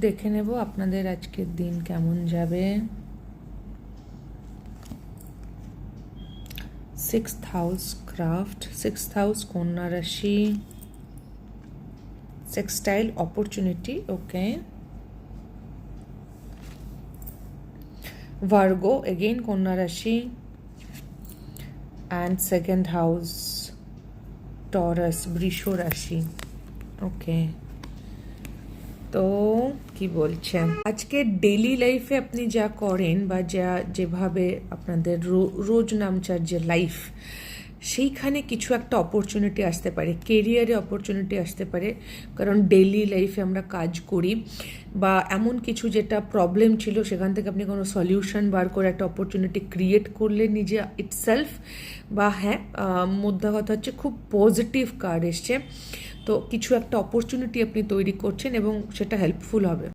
দেখে নেব আপনাদের আজকের দিন কেমন যাবে। 6th house craft, 6th house কন্যা রাশি, টেক্সটাইল অপরচুনিটি, ওকে। ভার্গো এগেইন কন্যা রাশি, অ্যান্ড 2nd হাউস টরাস বৃষ রাশি, ওকে। তো কি বলছেন আজকে ডেইলি লাইফে আপনি যা করেন বা যেভাবে আপনাদের রোজ নামচার যে লাইফ, সেইখানে কিছু একটা অপরচুনিটি আসতে পারে, কেরিয়ারে অপরচুনিটি আসতে পারে। কারণ ডেইলি লাইফে আমরা কাজ করি বা এমন কিছু যেটা প্রবলেম ছিল সেখান থেকে আপনি কোনো সলিউশন বার করে একটা অপরচুনিটি ক্রিয়েট করলে নিজে ইটসেলফ, বা হ্যাঁ, মোদ্দা কথা হচ্ছে খুব পজিটিভ কার্ড এসছে। তো কিছু একটা অপরচুনিটি আপনি তৈরি করছেন এবং সেটা হেল্পফুল হবে।